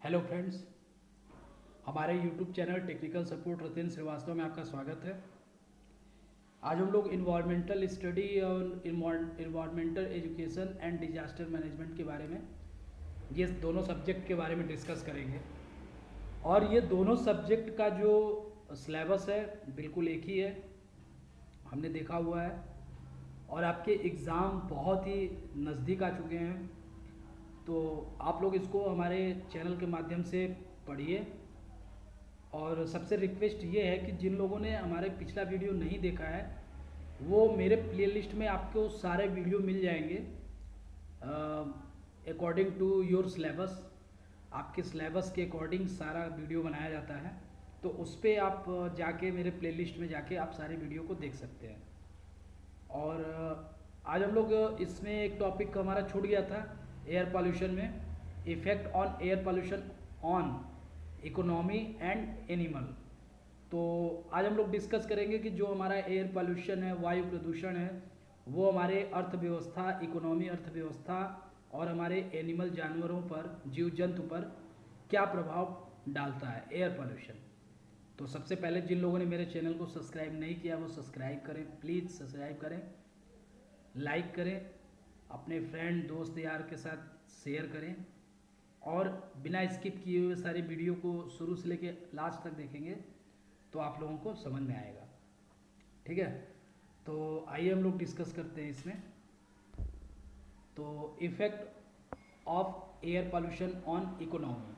Hello friends, हमारे YouTube channel technical support Ratan Srivastava में आपका स्वागत है। आज हम लोग इन्वायरमेंटल स्टडी और environmental education and disaster management के बारे में, ये दोनों सब्जेक्ट के बारे में डिस्कस करेंगे। और ये दोनों सब्जेक्ट का जो सिलेबस है बिल्कुल एक ही है, हमने देखा हुआ है। और आपके एग्ज़ाम बहुत ही नज़दीक आ चुके हैं, तो आप लोग इसको हमारे चैनल के माध्यम से पढ़िए। और सबसे रिक्वेस्ट ये है कि जिन लोगों ने हमारे पिछला वीडियो नहीं देखा है, वो मेरे प्लेलिस्ट में आपको सारे वीडियो मिल जाएंगे अकॉर्डिंग टू योर सिलेबस। आपके सिलेबस के अकॉर्डिंग सारा वीडियो बनाया जाता है, तो उस पर आप जाके मेरे प्लेलिस्ट में जाके आप सारे वीडियो को देख सकते हैं। और आज हम लोग इसमें एक टॉपिक हमारा छूट गया था एयर पॉल्यूशन में, effect on air pollution on economy and animal. तो आज हम लोग डिस्कस करेंगे कि जो हमारा एयर पॉल्यूशन है, वायु प्रदूषण है, वो हमारे अर्थव्यवस्था, इकोनॉमी, अर्थव्यवस्था और हमारे एनिमल जानवरों पर, जीव जंतु पर क्या प्रभाव डालता है एयर पॉल्यूशन। तो सबसे पहले जिन लोगों ने मेरे चैनल को सब्सक्राइब नहीं किया वो सब्सक्राइब करें, प्लीज़ सब्सक्राइब करें, लाइक करें, अपने फ्रेंड दोस्त यार के साथ शेयर करें, और बिना स्किप किए हुए सारे वीडियो को शुरू से लेके लास्ट तक देखेंगे तो आप लोगों को समझ में आएगा। ठीक है, तो आइए हम लोग डिस्कस करते हैं इसमें। तो effect of air pollution on economy,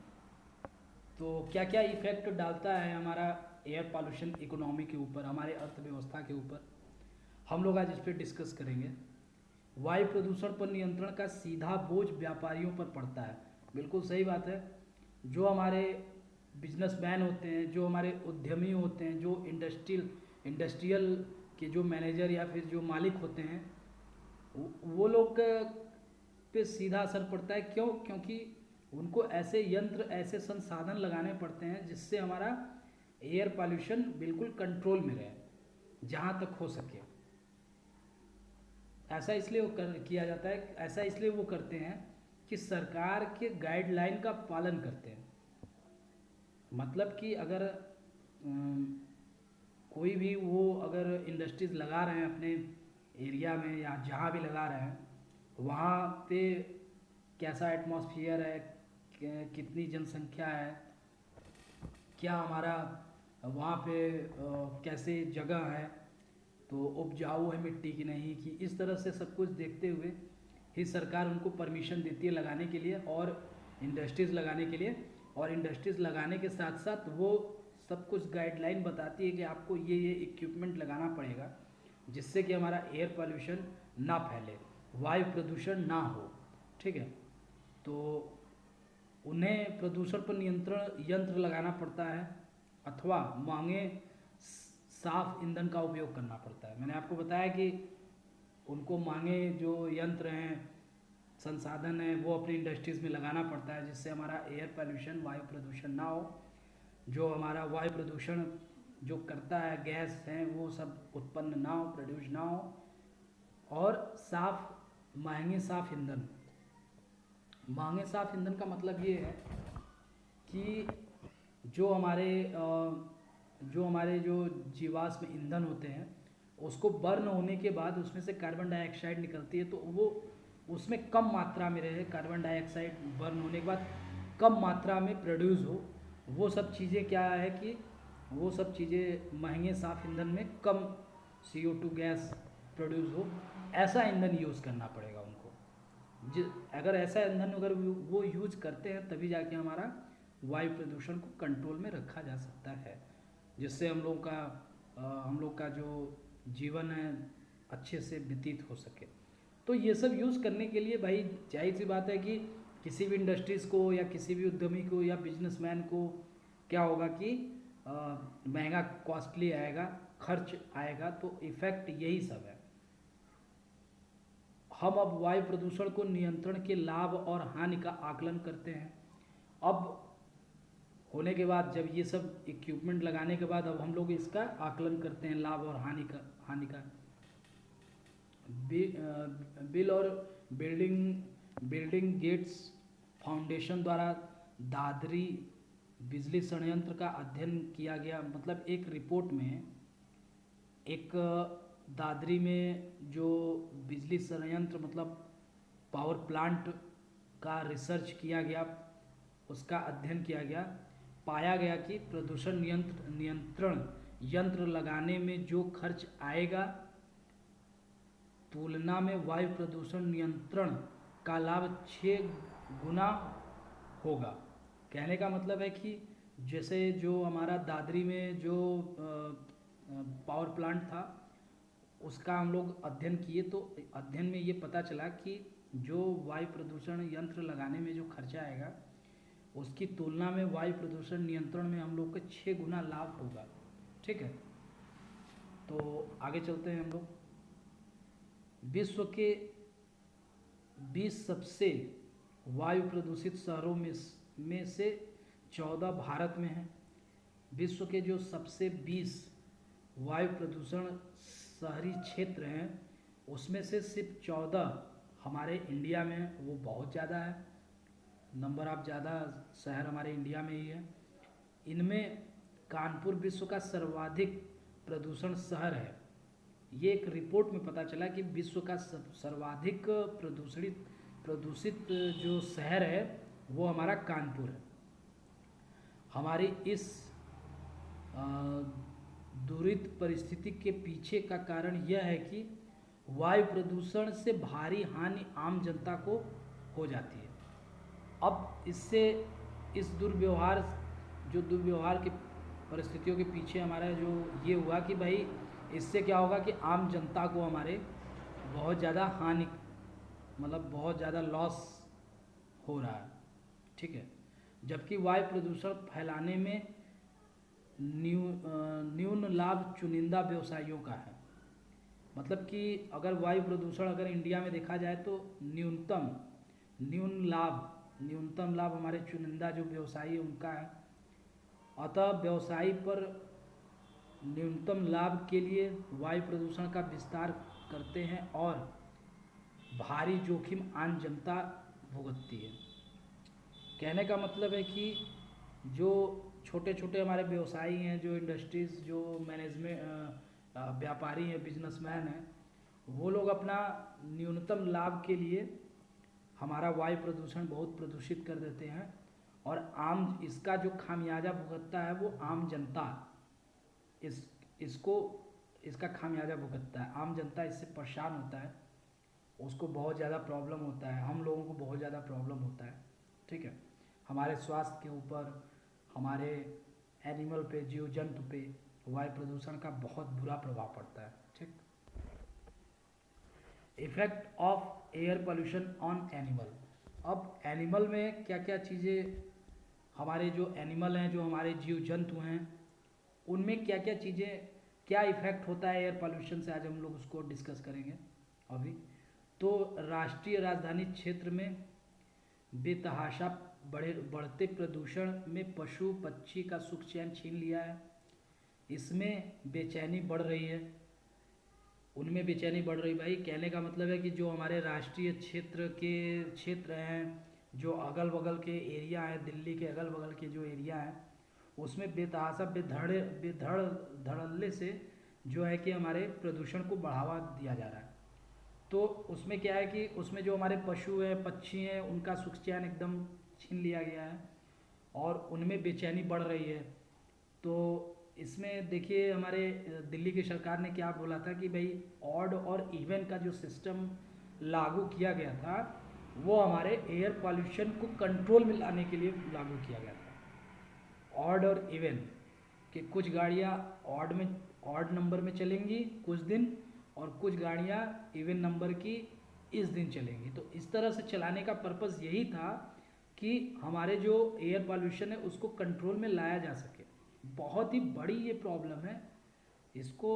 तो क्या क्या इफ़ेक्ट डालता है हमारा एयर पॉल्यूशन इकोनॉमी के ऊपर, हमारे अर्थव्यवस्था के ऊपर, हम लोग आज इस पर डिस्कस करेंगे। वायु प्रदूषण पर नियंत्रण का सीधा बोझ व्यापारियों पर पड़ता है। बिल्कुल सही बात है। जो हमारे बिजनेसमैन होते हैं, जो हमारे उद्यमी होते हैं, जो इंडस्ट्रियल के जो मैनेजर या फिर जो मालिक होते हैं, वो लोग पे सीधा असर पड़ता है। क्यों? क्योंकि उनको ऐसे यंत्र, ऐसे संसाधन लगाने पड़ते हैं जिससे हमारा एयर पॉल्यूशन बिल्कुल कंट्रोल में रहे जहाँ तक हो सके। ऐसा इसलिए किया जाता है, ऐसा इसलिए वो करते हैं कि सरकार के गाइडलाइन का पालन करते हैं। मतलब कि अगर कोई भी वो अगर इंडस्ट्रीज लगा रहे हैं अपने एरिया में या जहाँ भी लगा रहे हैं, वहाँ पे कैसा एटमॉस्फेयर है, कितनी जनसंख्या है, क्या हमारा वहाँ पे कैसे जगह है, तो उपजाऊ है मिट्टी की नहीं की, इस तरह से सब कुछ देखते हुए ही सरकार उनको परमिशन देती है लगाने के लिए और इंडस्ट्रीज़ लगाने के लिए। और इंडस्ट्रीज़ लगाने के साथ साथ वो सब कुछ गाइडलाइन बताती है कि आपको ये इक्विपमेंट लगाना पड़ेगा जिससे कि हमारा एयर पॉल्यूशन ना फैले, वायु प्रदूषण ना हो। ठीक है, तो उन्हें प्रदूषण पर नियंत्रण यंत्र लगाना पड़ता है अथवा महंगे साफ ईंधन का उपयोग करना पड़ता है। मैंने आपको बताया कि उनको महंगे जो यंत्र हैं, संसाधन हैं, वो अपनी इंडस्ट्रीज़ में लगाना पड़ता है जिससे हमारा एयर पॉल्यूशन, वायु प्रदूषण ना हो। जो हमारा वायु प्रदूषण जो करता है, गैस हैं, वो सब उत्पन्न ना हो, प्रोड्यूस ना हो। और महंगे साफ ईंधन, महंगे साफ ईंधन का मतलब ये है कि जो हमारे जो जीवाश्म ईंधन होते हैं, उसको बर्न होने के बाद उसमें से कार्बन डाइऑक्साइड निकलती है, तो वो उसमें कम मात्रा में रहे, कार्बन डाइऑक्साइड बर्न होने के बाद कम मात्रा में प्रोड्यूस हो। वो सब चीज़ें क्या है कि वो सब चीज़ें महंगे साफ ईंधन में कम CO2 गैस प्रोड्यूस हो, ऐसा ईंधन यूज़ करना पड़ेगा उनको। अगर ऐसा ईंधन अगर वो यूज करते हैं तभी जाके हमारा वायु प्रदूषण को कंट्रोल में रखा जा सकता है, जिससे हम लोग का जो जीवन है अच्छे से व्यतीत हो सके। तो ये सब यूज़ करने के लिए भाई जाहिर सी बात है कि किसी भी इंडस्ट्रीज़ को या किसी भी उद्यमी को या बिजनेसमैन को क्या होगा कि महंगा, कॉस्टली आएगा, खर्च आएगा। तो इफ़ेक्ट यही सब है। हम अब वायु प्रदूषण को नियंत्रण के लाभ और हानि का आकलन करते हैं। अब होने के बाद, जब ये सब इक्विपमेंट लगाने के बाद, अब हम लोग इसका आकलन करते हैं लाभ और हानि का। बिल और बिल्डिंग गेट्स फाउंडेशन द्वारा दादरी बिजली संयंत्र का अध्ययन किया गया। मतलब एक रिपोर्ट में एक दादरी में जो बिजली संयंत्र मतलब पावर प्लांट का रिसर्च किया गया, उसका अध्ययन किया गया, पाया गया कि प्रदूषण नियंत्रण यंत्र लगाने में जो खर्च आएगा तुलना में वायु प्रदूषण नियंत्रण का लाभ 6 गुना होगा। कहने का मतलब है कि जैसे जो हमारा दादरी में जो पावर प्लांट था उसका हम लोग अध्ययन किए, तो अध्ययन में ये पता चला कि जो वायु प्रदूषण यंत्र लगाने में जो खर्चा आएगा उसकी तुलना में वायु प्रदूषण नियंत्रण में हम लोग को 6 गुना लाभ होगा। ठीक है, तो आगे चलते हैं हम लोग। विश्व के 20 सबसे वायु प्रदूषित शहरों में से 14 भारत में हैं। विश्व के जो सबसे 20 वायु प्रदूषण शहरी क्षेत्र हैं उसमें से सिर्फ 14 हमारे इंडिया में हैं। वो बहुत ज़्यादा है, नंबर ऑफ ज़्यादा शहर हमारे इंडिया में ही है। इनमें कानपुर विश्व का सर्वाधिक प्रदूषण शहर है। ये एक रिपोर्ट में पता चला कि विश्व का सर्वाधिक प्रदूषित जो शहर है वो हमारा कानपुर है। हमारी इस दुरित परिस्थिति के पीछे का कारण यह है कि वायु प्रदूषण से भारी हानि आम जनता को हो जाती है। अब इससे इस दुर्व्यवहार की परिस्थितियों के पीछे हमारा जो ये हुआ कि भाई इससे क्या होगा कि आम जनता को हमारे बहुत ज़्यादा हानि मतलब बहुत ज़्यादा लॉस हो रहा है। ठीक है, जबकि वायु प्रदूषण फैलाने में न्यून लाभ चुनिंदा व्यवसायियों का है। मतलब कि अगर वायु प्रदूषण अगर इंडिया में देखा जाए तो न्यूनतम लाभ हमारे चुनिंदा जो व्यवसायी है उनका है। अतः व्यवसायी पर न्यूनतम लाभ के लिए वायु प्रदूषण का विस्तार करते हैं और भारी जोखिम आम जनता भुगतती है। कहने का मतलब है कि जो छोटे छोटे हमारे व्यवसायी हैं, जो इंडस्ट्रीज, जो मैनेजमेंट व्यापारी हैं, बिजनेसमैन हैं, वो लोग अपना न्यूनतम लाभ के लिए हमारा वायु प्रदूषण बहुत प्रदूषित कर देते हैं और इसका जो खामियाजा भुगतता है वो आम जनता इसका खामियाजा भुगतता है। आम जनता इससे परेशान होता है, उसको बहुत ज़्यादा प्रॉब्लम होता है, हम लोगों को बहुत ज़्यादा प्रॉब्लम होता है। ठीक है, हमारे स्वास्थ्य के ऊपर, हमारे एनिमल पे, जीव जंतु पे वायु प्रदूषण का बहुत बुरा प्रभाव पड़ता है। ठीक, effect of air pollution on animal. अब एनिमल में क्या क्या चीज़ें, हमारे जो एनिमल हैं, जो हमारे जीव जंतु हैं, उनमें क्या क्या चीज़ें, क्या इफेक्ट होता है एयर पोल्यूशन से, आज हम लोग उसको डिस्कस करेंगे अभी। तो राष्ट्रीय राजधानी क्षेत्र में बेतहाशा बढ़ते प्रदूषण में पशु पक्षी का सुख चैन छीन लिया है। इसमें बेचैनी बढ़ रही है, उनमें बेचैनी बढ़ रही। भाई कहने का मतलब है कि जो हमारे राष्ट्रीय क्षेत्र हैं, जो अगल बगल के एरिया हैं, दिल्ली के अगल बगल के जो एरिया हैं, उसमें बेतहाशा धड़ल्ले से जो है कि हमारे प्रदूषण को बढ़ावा दिया जा रहा है। तो उसमें क्या है कि उसमें जो हमारे पशु हैं, पक्षी हैं, उनका सुख चैन एकदम छीन लिया गया है और उनमें बेचैनी बढ़ रही है। तो इसमें देखिए हमारे दिल्ली की सरकार ने क्या बोला था कि भाई ऑड और इवन का जो सिस्टम लागू किया गया था वो हमारे एयर पॉल्यूशन को कंट्रोल में लाने के लिए लागू किया गया था। ऑड और इवन कि कुछ गाड़ियाँ ऑड नंबर में चलेंगी कुछ दिन और कुछ गाड़ियाँ इवन नंबर की इस दिन चलेंगी। तो इस तरह से चलाने का पर्पज़ यही था कि हमारे जो एयर पॉल्यूशन है उसको कंट्रोल में लाया जा सके। बहुत ही बड़ी ये प्रॉब्लम है, इसको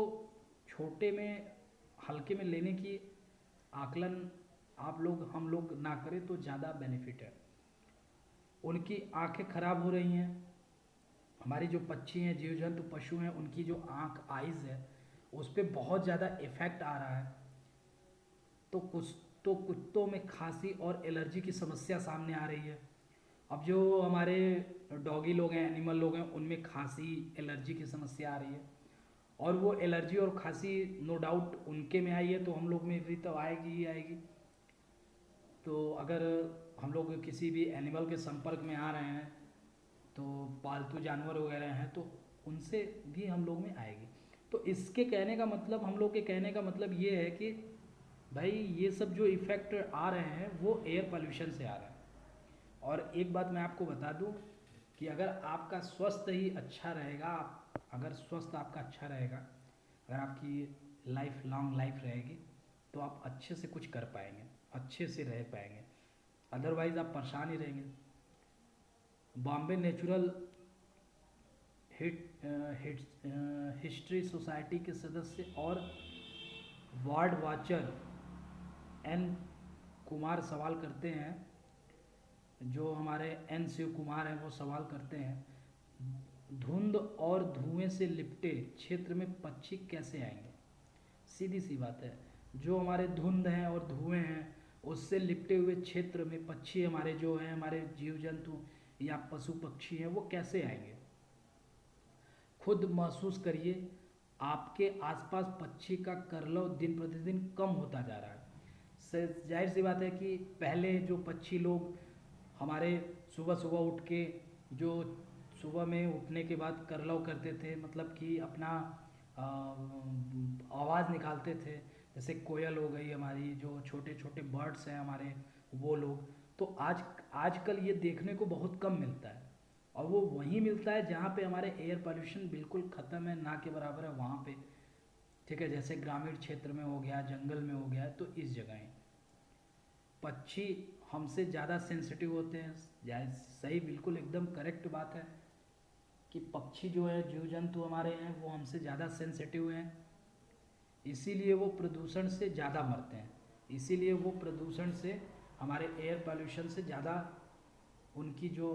छोटे में हल्के में लेने की आकलन हम लोग ना करें तो ज़्यादा बेनिफिट है। उनकी आंखें खराब हो रही हैं, हमारी जो पक्षी हैं, जीव जंतु पशु हैं, उनकी जो आइज़ है उस पर बहुत ज़्यादा इफ़ेक्ट आ रहा है। तो कुत्तों में खांसी और एलर्जी की समस्या सामने आ रही है। अब जो हमारे डॉगी लोग हैं, एनिमल लोग हैं, उनमें खांसी एलर्जी की समस्या आ रही है, और वो एलर्जी और खांसी नो डाउट उनके में आई है तो हम लोग में भी तो आएगी ही आएगी। तो अगर हम लोग किसी भी एनिमल के संपर्क में आ रहे हैं, तो पालतू जानवर वगैरह हैं, तो उनसे भी हम लोग में आएगी। तो इसके कहने का मतलब, हम लोग के कहने का मतलब ये है कि भाई ये सब जो इफ़ेक्ट आ रहे हैं वो एयर पोल्यूशन से आ रहे हैं। और एक बात मैं आपको बता दूं कि अगर आपका स्वस्थ ही अच्छा रहेगा, अगर स्वस्थ आपका अच्छा रहेगा, अगर आपकी लाइफ लॉन्ग लाइफ रहेगी, तो आप अच्छे से कुछ कर पाएंगे, अच्छे से रह पाएंगे। अदरवाइज़ आप परेशान ही रहेंगे। बॉम्बे नेचुरल हिस्ट्री सोसाइटी के सदस्य और वार्ड वाचर एन कुमार सवाल करते हैं, जो हमारे एन शिव कुमार हैं वो सवाल करते हैं, धुंध और धुएं से लिपटे क्षेत्र में पक्षी कैसे आएंगे। सीधी सी बात है, जो हमारे धुंध हैं और धुएं हैं उससे लिपटे हुए क्षेत्र में पक्षी हमारे जो हैं, हमारे जीव जंतु या पशु पक्षी हैं, वो कैसे आएंगे। खुद महसूस करिए, आपके आसपास पक्षी का करलव दिन प्रतिदिन कम होता जा रहा है। जाहिर सी बात है कि पहले जो पक्षी लोग हमारे सुबह सुबह उठ के, जो सुबह में उठने के बाद करलव करते थे, मतलब कि अपना आवाज़ निकालते थे, जैसे कोयल हो गई हमारी, जो छोटे छोटे बर्ड्स हैं हमारे, वो लोग, तो आजकल ये देखने को बहुत कम मिलता है। और वो वहीं मिलता है जहाँ पे हमारे एयर पोल्यूशन बिल्कुल ख़त्म है, ना के बराबर है वहाँ पे। ठीक है, जैसे ग्रामीण क्षेत्र में हो गया, जंगल में हो गया, तो इस जगह पक्षी हमसे ज़्यादा सेंसिटिव होते हैं। सही, बिल्कुल एकदम करेक्ट बात है कि पक्षी जो है, जीव जंतु हमारे हैं, वो हमसे ज़्यादा सेंसिटिव हैं, इसीलिए वो प्रदूषण से ज़्यादा मरते हैं, इसीलिए वो प्रदूषण से, हमारे एयर पोल्यूशन से ज़्यादा उनकी जो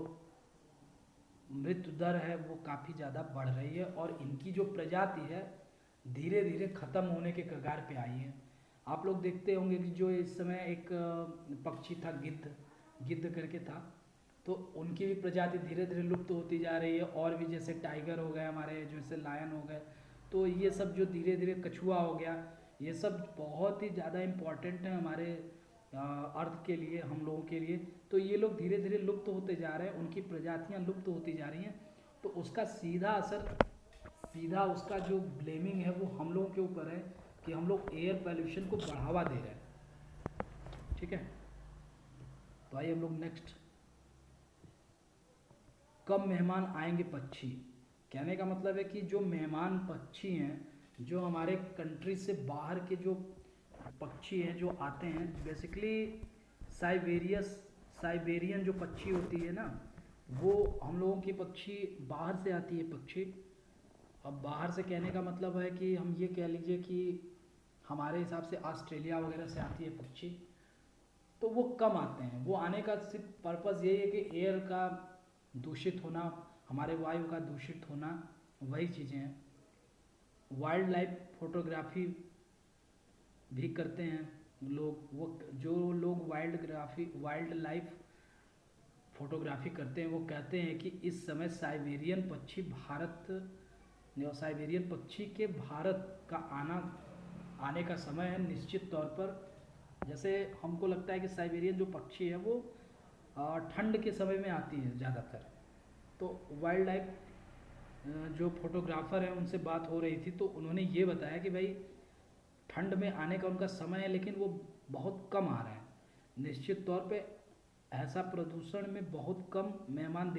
मृत्यु दर है वो काफ़ी ज़्यादा बढ़ रही है, और इनकी जो प्रजाति है धीरे धीरे ख़त्म होने के कगार पे आई है। आप लोग देखते होंगे कि जो इस समय एक पक्षी था, गिद्ध, गिद्ध करके था, तो उनकी भी प्रजाति धीरे धीरे लुप्त होती जा रही है। और भी जैसे टाइगर हो गए हमारे, जैसे लायन हो गए, तो ये सब जो धीरे धीरे, कछुआ हो गया, ये सब बहुत ही ज़्यादा इम्पॉर्टेंट है हमारे अर्थ के लिए, हम लोगों के लिए। तो ये लोग धीरे धीरे लुप्त होते जा रहे हैं, उनकी प्रजातियां लुप्त होती जा रही हैं, तो उसका सीधा असर, सीधा उसका जो ब्लेमिंग है वो हम लोगों के ऊपर है कि हम लोग एयर पोल्यूशन को बढ़ावा दे रहे हैं। ठीक है, तो आइए हम लोग नेक्स्ट, कब मेहमान आएंगे पक्षी। कहने का मतलब है कि जो मेहमान पक्षी हैं, जो हमारे कंट्री से बाहर के जो पक्षी हैं जो आते हैं, बेसिकली साइबेरियन जो पक्षी होती है ना, वो हम लोगों की पक्षी बाहर से आती है पक्षी। अब बाहर से कहने का मतलब है कि हम ये कह लीजिए कि हमारे हिसाब से ऑस्ट्रेलिया वगैरह से आती है पक्षी, तो वो कम आते हैं। वो आने का सिर्फ पर्पज़ यही है कि एयर का दूषित होना, हमारे वायु का दूषित होना, वही चीज़ें हैं। वाइल्ड लाइफ फोटोग्राफी भी करते हैं लोग, वो जो लोग वाइल्ड लाइफ फोटोग्राफी करते हैं, वो कहते हैं कि इस समय साइबेरियन पक्षी के भारत का आने का समय है निश्चित तौर पर। जैसे हमको लगता है कि साइबेरियन जो पक्षी है वो ठंड के समय में आती है ज़्यादातर। तो वाइल्ड लाइफ जो फोटोग्राफ़र हैं उनसे बात हो रही थी, तो उन्होंने ये बताया कि भाई ठंड में आने का उनका समय है, लेकिन वो बहुत कम आ रहे हैं। निश्चित तौर पे ऐसा प्रदूषण में बहुत कम मेहमान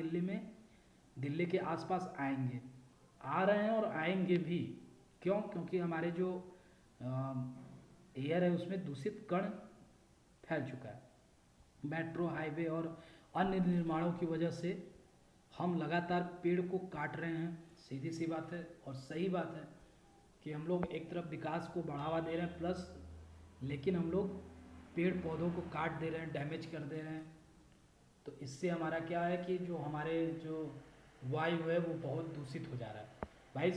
दिल्ली के आसपास आएंगे, आ रहे हैं और आएंगे भी। क्यों? क्योंकि हमारे जो एयर है उसमें दूषित कण फैल चुका है। मेट्रो, हाईवे और अन्य निर्माणों की वजह से हम लगातार पेड़ को काट रहे हैं। सीधी सी बात है और सही बात है कि हम लोग एक तरफ विकास को बढ़ावा दे रहे हैं प्लस, लेकिन हम लोग पेड़ पौधों को काट दे रहे हैं, डैमेज कर दे रहे हैं। तो इससे हमारा क्या है कि जो हमारे जो वायु है वो बहुत दूषित हो जा रहा है। भाई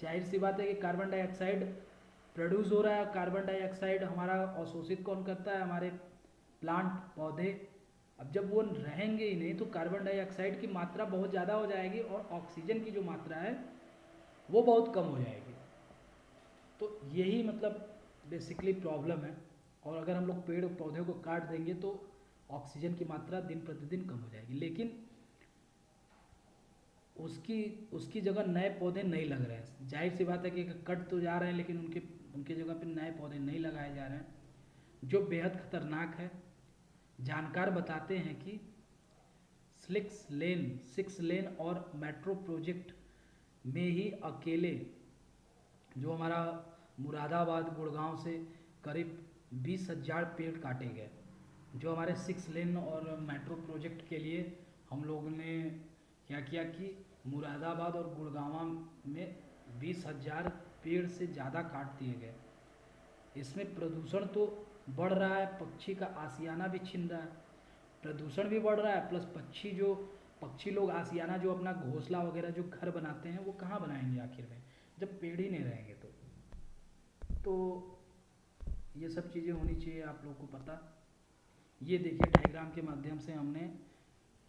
जाहिर सी बात है कि कार्बन डाइऑक्साइड प्रोड्यूस हो रहा है। कार्बन डाइऑक्साइड हमारा अवशोषित कौन करता है? हमारे प्लांट, पौधे, अब जब वो रहेंगे ही नहीं तो कार्बन डाइऑक्साइड की मात्रा बहुत ज़्यादा हो जाएगी और ऑक्सीजन की जो मात्रा है वो बहुत कम हो जाएगी। तो यही मतलब बेसिकली प्रॉब्लम है। और अगर हम लोग पेड़ पौधे को काट देंगे तो ऑक्सीजन की मात्रा दिन प्रतिदिन कम हो जाएगी, लेकिन उसकी उसकी जगह नए पौधे नहीं लग रहे हैं। जाहिर सी बात है कि कट तो जा रहे हैं लेकिन उनके उनके जगह पे नए पौधे नहीं लगाए जा रहे हैं, जो बेहद खतरनाक है। जानकार बताते हैं कि सिक्स लेन और मेट्रो प्रोजेक्ट में ही अकेले जो हमारा मुरादाबाद गुड़गांव से करीब 20,000 पेड़ काटे गए। जो हमारे 6 लेन और मेट्रो प्रोजेक्ट के लिए हम लोगों ने क्या किया कि मुरादाबाद और गुड़गांव में 20,000 पेड़ से ज़्यादा काट दिए गए। इसमें प्रदूषण तो बढ़ रहा है, पक्षी का आशियाना भी छिन रहा है, प्रदूषण भी बढ़ रहा है, प्लस पक्षी लोग आशियाना जो अपना घोंसला वगैरह जो घर बनाते हैं वो कहाँ बनाएंगे आखिर में, जब पेड़ ही नहीं रहेंगे। तो ये सब चीज़ें होनी चाहिए आप लोग को पता। ये देखिए डायग्राम के माध्यम से हमने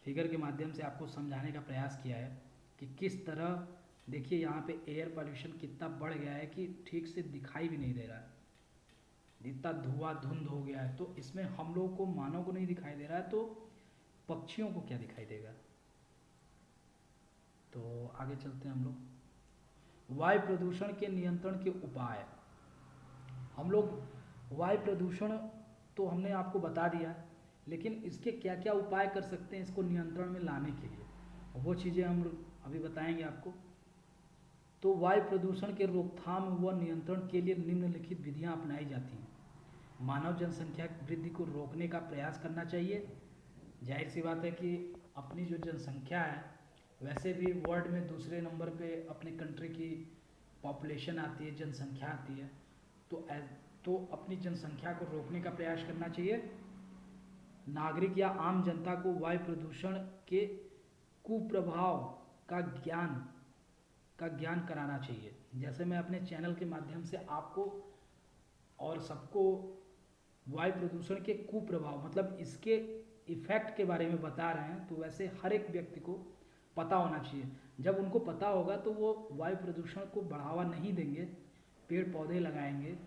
फिगर के माध्यम से आपको समझाने का प्रयास किया है कि किस तरह, देखिए यहाँ पे एयर पॉल्यूशन कितना बढ़ गया है कि ठीक से दिखाई भी नहीं दे रहा है, इतना धुआं धुंध हो गया है। तो इसमें हम लोगों को, मानव को नहीं दिखाई दे रहा है तो पक्षियों को क्या दिखाई देगा। तो आगे चलते हैं हम लोग। वायु प्रदूषण के नियंत्रण के उपाय। हम लोग वायु प्रदूषण तो हमने आपको बता दिया, लेकिन इसके क्या क्या उपाय कर सकते हैं इसको नियंत्रण में लाने के लिए, वो चीज़ें हम अभी बताएंगे आपको। तो वायु प्रदूषण के रोकथाम व नियंत्रण के लिए निम्नलिखित विधियां अपनाई जाती हैं। मानव जनसंख्या की वृद्धि को रोकने का प्रयास करना चाहिए। जाहिर सी बात है कि अपनी जो जनसंख्या है, वैसे भी वर्ल्ड में दूसरे नंबर पे अपनी कंट्री की पॉपुलेशन आती है, जनसंख्या आती है। तो अपनी जनसंख्या को रोकने का प्रयास करना चाहिए। नागरिक या आम जनता को वायु प्रदूषण के कुप्रभाव का ज्ञान कराना चाहिए। जैसे मैं अपने चैनल के माध्यम से आपको और सबको वायु प्रदूषण के कुप्रभाव मतलब इसके इफेक्ट के बारे में बता रहे हैं, तो वैसे हर एक व्यक्ति को पता होना चाहिए। जब उनको पता होगा तो वो वायु प्रदूषण को बढ़ावा नहीं देंगे, पेड़ पौधे लगाएंगे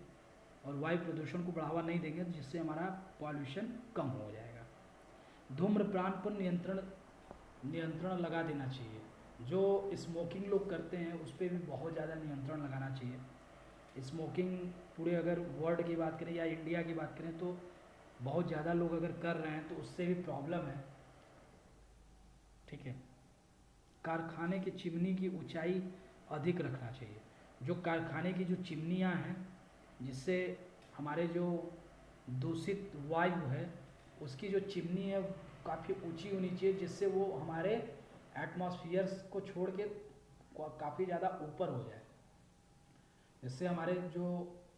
और वायु प्रदूषण को बढ़ावा नहीं देंगे, जिससे हमारा पॉल्यूशन कम हो जाएगा। धूम्रपान पर नियंत्रण लगा देना चाहिए। जो स्मोकिंग लोग करते हैं उस पर भी बहुत ज़्यादा नियंत्रण लगाना चाहिए। स्मोकिंग पूरे अगर वर्ल्ड की बात करें या इंडिया की बात करें तो बहुत ज़्यादा लोग अगर कर रहे हैं तो उससे भी प्रॉब्लम है, ठीक है। कारखाने की चिमनी की ऊंचाई अधिक रखना चाहिए। जो कारखाने की जो चिमनियाँ हैं, जिससे हमारे जो दूषित वायु है उसकी जो चिमनी है काफ़ी ऊंची होनी चाहिए, जिससे वो हमारे एटमॉस्फेयर को छोड़ के काफ़ी ज़्यादा ऊपर हो जाए। इससे हमारे जो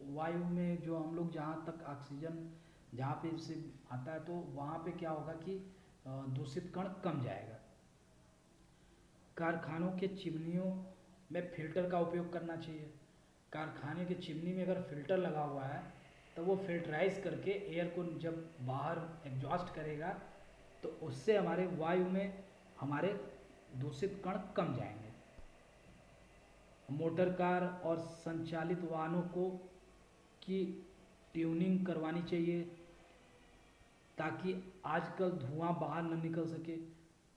वायु में जो हम लोग जहाँ तक ऑक्सीजन जहाँ पे से आता है तो वहाँ पे क्या होगा कि दूषित कण कम जाएगा। कारखानों के चिमनियों में फिल्टर का उपयोग करना चाहिए। कारखाने के चिमनी में अगर फिल्टर लगा हुआ है तो वो फिल्टराइज करके एयर को जब बाहर एग्जॉस्ट करेगा तो उससे हमारे वायु में हमारे दूषित कण कम जाएंगे। मोटर कार और संचालित वाहनों की ट्यूनिंग करवानी चाहिए ताकि आजकल धुआं बाहर न निकल सके।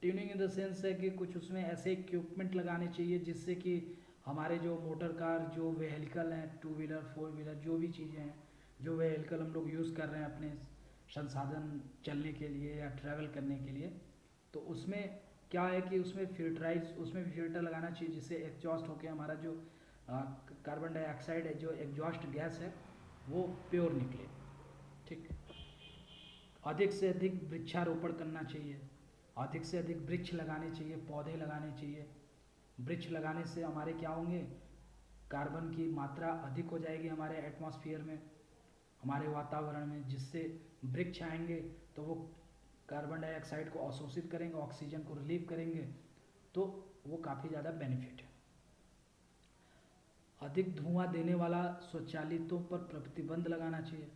ट्यूनिंग इन द सेंस है कि कुछ उसमें ऐसे इक्विपमेंट लगाने चाहिए जिससे कि हमारे जो मोटर कार, जो व्हीकल हैं, 2 व्हीलर 4 व्हीलर जो भी चीज़ें हैं, जो व्हीकल हम लोग यूज़ कर रहे हैं अपने संसाधन चलने के लिए या ट्रैवल करने के लिए, तो उसमें क्या है कि उसमें उसमें भी फिल्टर लगाना चाहिए जिससे एग्जॉस्ट होकर हमारा जो कार्बन डाइऑक्साइड है, जो एग्जॉस्ट गैस है, वो प्योर निकले, ठीक। अधिक से अधिक वृक्षारोपण करना चाहिए, अधिक से अधिक वृक्ष लगाने चाहिए, पौधे लगाने चाहिए। वृक्ष लगाने से हमारे क्या होंगे, कार्बन की मात्रा अधिक हो जाएगी हमारे एटमॉस्फेयर में, हमारे वातावरण में, जिससे वृक्ष आएंगे तो वो कार्बन डाइऑक्साइड को अवशोषित करेंगे, ऑक्सीजन को रिलीव करेंगे, तो वो काफ़ी ज़्यादा बेनिफिट है। अधिक धुआं देने वाला स्वचालितों पर प्रतिबंध लगाना चाहिए।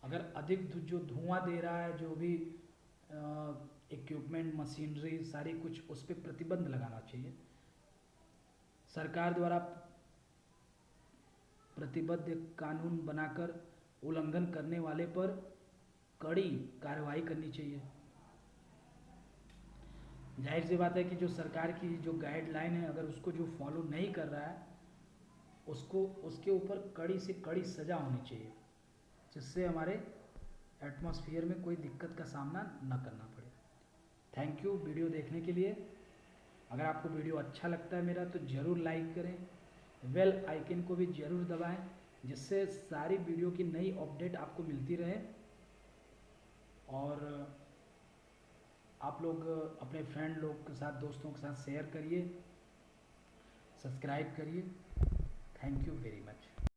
अगर अधिक जो धुआं दे रहा है, जो भी इक्विपमेंट मशीनरी सारी कुछ उस पर प्रतिबंध लगाना चाहिए। सरकार द्वारा प्रतिबद्ध कानून बनाकर उल्लंघन करने वाले पर कड़ी कार्रवाई करनी चाहिए। जाहिर सी बात है कि जो सरकार की जो गाइडलाइन है अगर उसको जो फॉलो नहीं कर रहा है उसको उसके ऊपर कड़ी से कड़ी सज़ा होनी चाहिए, जिससे हमारे एटमॉस्फेयर में कोई दिक्कत का सामना न करना पड़े। थैंक यू वीडियो देखने के लिए। अगर आपको वीडियो अच्छा लगता है मेरा तो ज़रूर लाइक करें, बेल आइकन को भी ज़रूर दबाएं, जिससे सारी वीडियो की नई अपडेट आपको मिलती रहे। और आप लोग अपने फ्रेंड लोग के साथ, दोस्तों के साथ शेयर करिए, सब्सक्राइब करिए। Thank you very much.